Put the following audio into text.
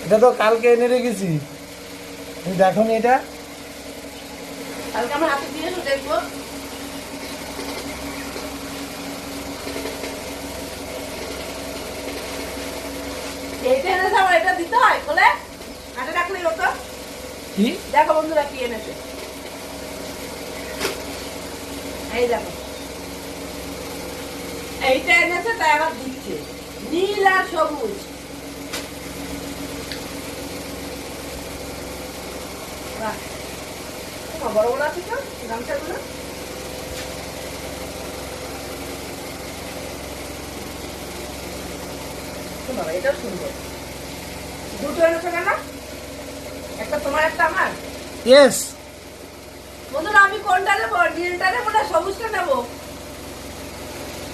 এটা তো কালকে এনে রেখেছি, তুমি দেখো নি এটা? কালকে আমার হাতে দিয়ে দেখবো। এইটা এনেছে, আমার এটা দিতে হয় বলে হাতে রাখলেই হতো। কি দেখো বন্ধুরা কি এনেছে, এই দেখো এইটা এনেছে, তাই আবার দিচ্ছে নীল আর সবুজ। বাহ, বড় বড় আছে তো গামছাগুলো। বাবা এটাও সুন্দর, দুটো এনেছে কেন? একটা তোমার একটা আমার। ইয়েস। বন্ধুরা আমি কোনটা নেবো, নীলটা নেবো না সবুজটা নেবো?